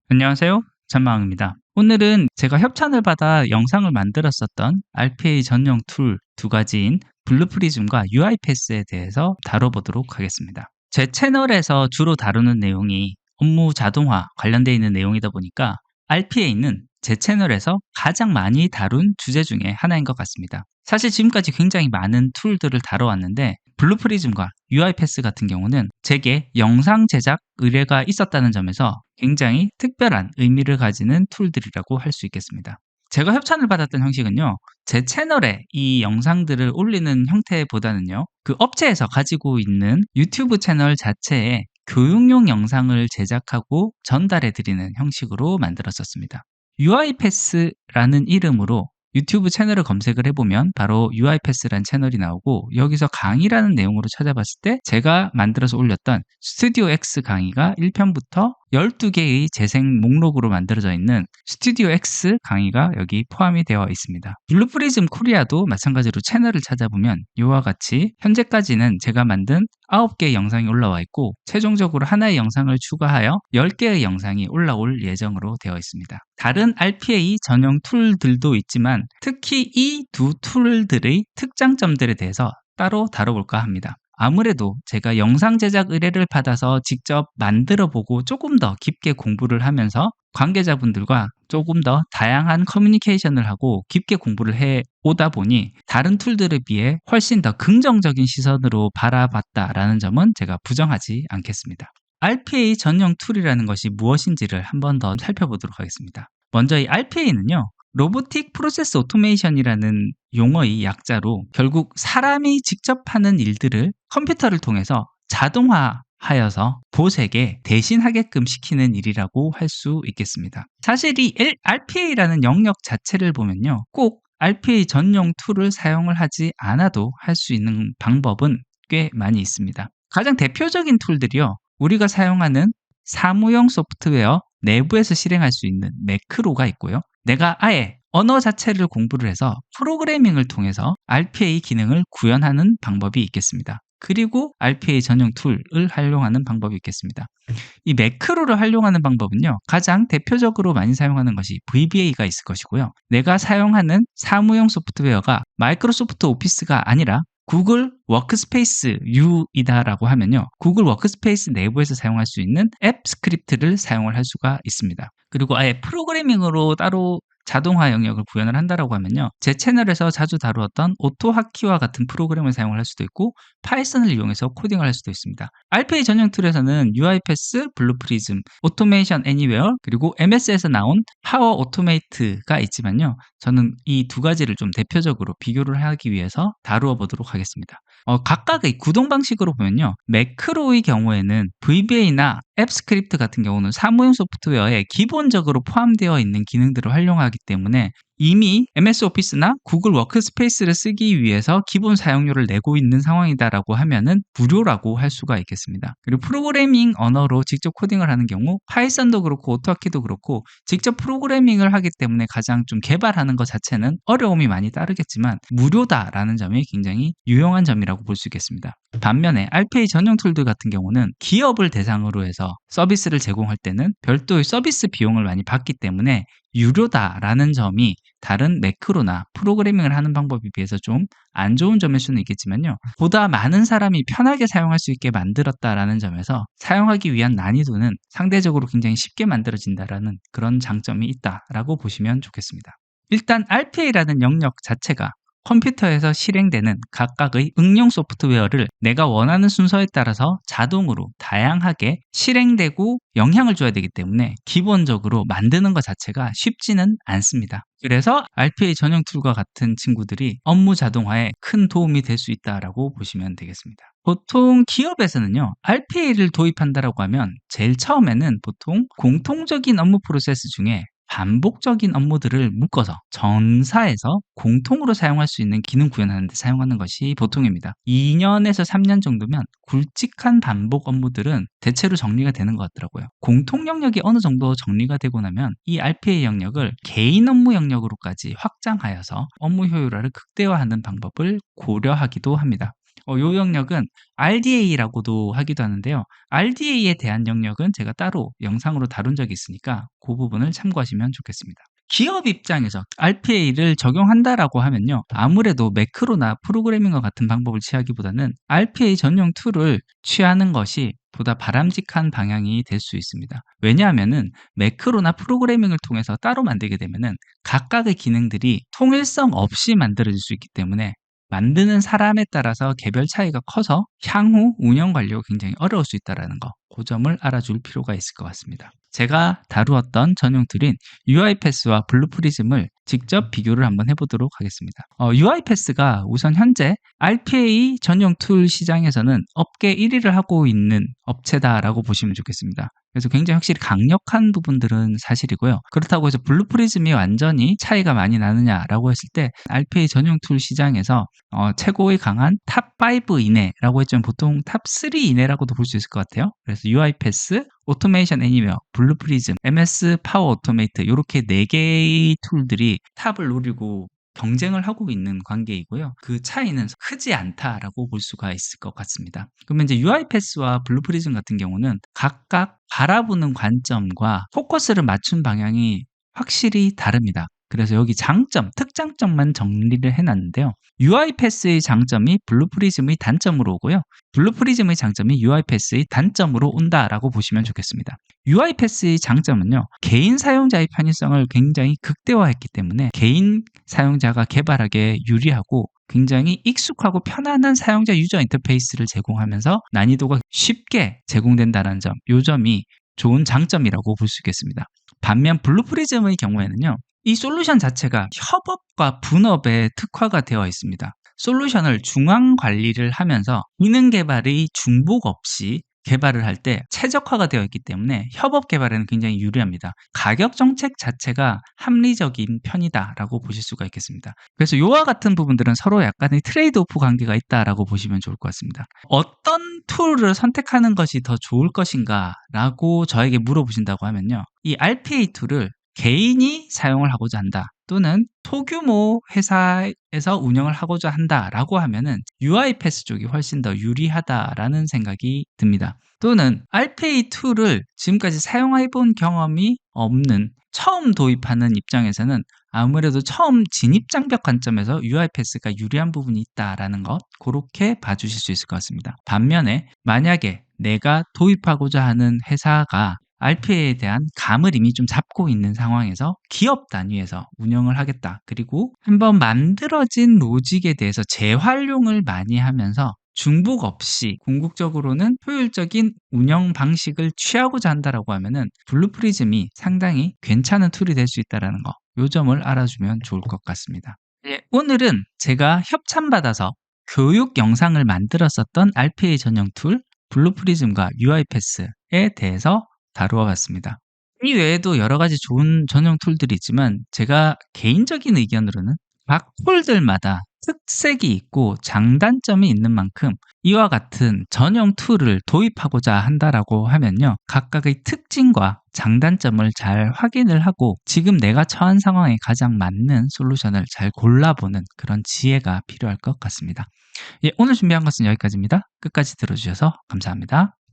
안녕하세요. 전마항입니다. 오늘은 제가 협찬을 받아 영상을 만들었었던 RPA 전용 툴 두 가지인 블루프리즘과 UiPath에 대해서 다뤄보도록 하겠습니다. 제 채널에서 주로 다루는 내용이 업무 자동화 관련되어 있는 내용이다 보니까 RPA는 제 채널에서 가장 많이 다룬 주제 중에 하나인 것 같습니다. 사실 지금까지 굉장히 많은 툴들을 다뤄왔는데 블루프리즘과 UiPath 같은 경우는 제게 영상 제작 의뢰가 있었다는 점에서 굉장히 특별한 의미를 가지는 툴들이라고 할 수 있겠습니다. 제가 협찬을 받았던 형식은요, 제 채널에 이 영상들을 올리는 형태보다는요, 그 업체에서 가지고 있는 유튜브 채널 자체에 교육용 영상을 제작하고 전달해 드리는 형식으로 만들었었습니다. UiPath라는 이름으로 유튜브 채널을 검색을 해보면 바로 UiPath라는 채널이 나오고, 여기서 강의라는 내용으로 찾아봤을 때 제가 만들어서 올렸던 스튜디오 X 강의가 1편부터 12개의 재생 목록으로 만들어져 있는 스튜디오 X 강의가 여기 포함이 되어 있습니다. 블루프리즘 코리아도 마찬가지로 채널을 찾아보면 이와 같이 현재까지는 제가 만든 9개의 영상이 올라와 있고, 최종적으로 하나의 영상을 추가하여 10개의 영상이 올라올 예정으로 되어 있습니다. 다른 RPA 전용 툴들도 있지만 특히 이 두 툴들의 특장점들에 대해서 따로 다뤄볼까 합니다. 아무래도 제가 영상 제작 의뢰를 받아서 직접 만들어 보고 조금 더 깊게 공부를 하면서 관계자분들과 조금 더 다양한 커뮤니케이션을 하고 깊게 공부를 해 오다 보니 다른 툴들에 비해 훨씬 더 긍정적인 시선으로 바라봤다라는 점은 제가 부정하지 않겠습니다. RPA 전용 툴이라는 것이 무엇인지를 한 번 더 살펴보도록 하겠습니다. 먼저 이 RPA는요, 로보틱 프로세스 오토메이션이라는 용어의 약자로 결국 사람이 직접 하는 일들을 컴퓨터를 통해서 자동화하여서 보색에 대신하게끔 시키는 일이라고 할 수 있겠습니다. 사실 이 RPA라는 영역 자체를 보면요, 꼭 RPA 전용 툴을 사용을 하지 않아도 할 수 있는 방법은 꽤 많이 있습니다. 가장 대표적인 툴들이요, 우리가 사용하는 사무용 소프트웨어 내부에서 실행할 수 있는 매크로가 있고요. 내가 아예 언어 자체를 공부를 해서 프로그래밍을 통해서 RPA 기능을 구현하는 방법이 있겠습니다. 그리고 RPA 전용 툴을 활용하는 방법이 있겠습니다. 이 매크로를 활용하는 방법은요, 가장 대표적으로 많이 사용하는 것이 VBA가 있을 것이고요. 내가 사용하는 사무용 소프트웨어가 마이크로소프트 오피스가 아니라 구글 워크스페이스 U이다라고 하면요, 구글 워크스페이스 내부에서 사용할 수 있는 앱 스크립트를 사용을 할 수가 있습니다. 그리고 아예 프로그래밍으로 따로 자동화 영역을 구현을 한다라고 하면요, 제 채널에서 자주 다루었던 오토하키와 같은 프로그램을 사용을 할 수도 있고, 파이썬을 이용해서 코딩을 할 수도 있습니다. RPA 전용 툴에서는 UiPath, 블루프리즘, 오토메이션 애니웨어, 그리고 MS에서 나온 파워 오토메이트가 있지만요, 저는 이 두 가지를 좀 대표적으로 비교를 하기 위해서 다루어 보도록 하겠습니다. 각각의 구동 방식으로 보면요, 매크로의 경우에는 VBA나 앱 스크립트 같은 경우는 사무용 소프트웨어에 기본적으로 포함되어 있는 기능들을 활용하기 때문에 이미 MS 오피스나 구글 워크스페이스를 쓰기 위해서 기본 사용료를 내고 있는 상황이다라고 하면은 무료라고 할 수가 있겠습니다. 그리고 프로그래밍 언어로 직접 코딩을 하는 경우 파이썬도 그렇고 오토하키도 그렇고 직접 프로그래밍을 하기 때문에 가장 좀 개발하는 것 자체는 어려움이 많이 따르겠지만 무료다라는 점이 굉장히 유용한 점이라고 볼 수 있겠습니다. 반면에 RPA 전용 툴들 같은 경우는 기업을 대상으로 해서 서비스를 제공할 때는 별도의 서비스 비용을 많이 받기 때문에 유료다라는 점이 다른 매크로나 프로그래밍을 하는 방법에 비해서 좀 안 좋은 점일 수는 있겠지만요, 보다 많은 사람이 편하게 사용할 수 있게 만들었다라는 점에서 사용하기 위한 난이도는 상대적으로 굉장히 쉽게 만들어진다라는 그런 장점이 있다라고 보시면 좋겠습니다. 일단 RPA라는 영역 자체가 컴퓨터에서 실행되는 각각의 응용 소프트웨어를 내가 원하는 순서에 따라서 자동으로 다양하게 실행되고 영향을 줘야 되기 때문에 기본적으로 만드는 것 자체가 쉽지는 않습니다. 그래서 RPA 전용 툴과 같은 친구들이 업무 자동화에 큰 도움이 될 수 있다라고 보시면 되겠습니다. 보통 기업에서는요, RPA를 도입한다라고 하면 제일 처음에는 보통 공통적인 업무 프로세스 중에 반복적인 업무들을 묶어서 전사해서 공통으로 사용할 수 있는 기능 구현하는 데 사용하는 것이 보통입니다. 2년에서 3년 정도면 굵직한 반복 업무들은 대체로 정리가 되는 것 같더라고요. 공통 영역이 어느 정도 정리가 되고 나면 이 RPA 영역을 개인 업무 영역으로까지 확장하여서 업무 효율화를 극대화하는 방법을 고려하기도 합니다. 요 영역은 RDA라고도 하기도 하는데요. RDA에 대한 영역은 제가 따로 영상으로 다룬 적이 있으니까 그 부분을 참고하시면 좋겠습니다. 기업 입장에서 RPA를 적용한다라고 하면요. 아무래도 매크로나 프로그래밍과 같은 방법을 취하기보다는 RPA 전용 툴을 취하는 것이 보다 바람직한 방향이 될 수 있습니다. 왜냐하면은 매크로나 프로그래밍을 통해서 따로 만들게 되면은 각각의 기능들이 통일성 없이 만들어질 수 있기 때문에 만드는 사람에 따라서 개별 차이가 커서 향후 운영 관리가 굉장히 어려울 수 있다는 거, 그 점을 알아줄 필요가 있을 것 같습니다. 제가 다루었던 전용 툴인 UiPath와 블루프리즘을 직접 비교를 한번 해보도록 하겠습니다. UiPath가 우선 현재 RPA 전용 툴 시장에서는 업계 1위를 하고 있는 업체다라고 보시면 좋겠습니다. 그래서 굉장히 확실히 강력한 부분들은 사실이고요. 그렇다고 해서 블루프리즘이 완전히 차이가 많이 나느냐라고 했을 때 RPA 전용 툴 시장에서 최고의 강한 탑5 이내라고 했지만 보통 탑3 이내라고도 볼 수 있을 것 같아요. 그래서 UiPath, 오토메이션 애니웨어, 블루프리즘, MS 파워 오토메이트 이렇게 4개의 툴들이 탑을 노리고 경쟁을 하고 있는 관계이고요. 그 차이는 크지 않다라고 볼 수가 있을 것 같습니다. 그러면 이제 UiPath와 블루프리즘 같은 경우는 각각 바라보는 관점과 포커스를 맞춘 방향이 확실히 다릅니다. 그래서 여기 장점, 특장점만 정리를 해놨는데요. UiPath의 장점이 블루프리즘의 단점으로 오고요. 블루프리즘의 장점이 UiPath의 단점으로 온다라고 보시면 좋겠습니다. UiPath의 장점은요. 개인 사용자의 편의성을 굉장히 극대화했기 때문에 개인 사용자가 개발하기에 유리하고 굉장히 익숙하고 편안한 사용자 유저 인터페이스를 제공하면서 난이도가 쉽게 제공된다는 점, 이 점이 좋은 장점이라고 볼 수 있겠습니다. 반면 블루프리즘의 경우에는요. 이 솔루션 자체가 협업과 분업에 특화가 되어 있습니다. 솔루션을 중앙 관리를 하면서 기능 개발의 중복 없이 개발을 할 때 최적화가 되어 있기 때문에 협업 개발에는 굉장히 유리합니다. 가격 정책 자체가 합리적인 편이다라고 보실 수가 있겠습니다. 그래서 이와 같은 부분들은 서로 약간의 트레이드 오프 관계가 있다라고 보시면 좋을 것 같습니다. 어떤 툴을 선택하는 것이 더 좋을 것인가라고 저에게 물어보신다고 하면요. 이 RPA 툴을 개인이 사용을 하고자 한다 또는 소규모 회사에서 운영을 하고자 한다라고 하면은 UiPath 쪽이 훨씬 더 유리하다라는 생각이 듭니다. 또는 RPA 툴을 지금까지 사용해 본 경험이 없는 처음 도입하는 입장에서는 아무래도 처음 진입 장벽 관점에서 UiPath가 유리한 부분이 있다라는 것, 그렇게 봐주실 수 있을 것 같습니다. 반면에 만약에 내가 도입하고자 하는 회사가 RPA에 대한 감을 이미 좀 잡고 있는 상황에서 기업 단위에서 운영을 하겠다. 그리고 한번 만들어진 로직에 대해서 재활용을 많이 하면서 중복 없이 궁극적으로는 효율적인 운영 방식을 취하고자 한다라고 하면은 블루프리즘이 상당히 괜찮은 툴이 될 수 있다는 거, 요 점을 알아주면 좋을 것 같습니다. 예, 오늘은 제가 협찬받아서 교육 영상을 만들었었던 RPA 전용 툴 블루프리즘과 UiPath에 대해서 다루어 봤습니다. 이 외에도 여러 가지 좋은 전용 툴들이 있지만 제가 개인적인 의견으로는 각 툴들마다 특색이 있고 장단점이 있는 만큼 이와 같은 전용 툴을 도입하고자 한다라고 하면요. 각각의 특징과 장단점을 잘 확인을 하고 지금 내가 처한 상황에 가장 맞는 솔루션을 잘 골라보는 그런 지혜가 필요할 것 같습니다. 예, 오늘 준비한 것은 여기까지입니다. 끝까지 들어주셔서 감사합니다.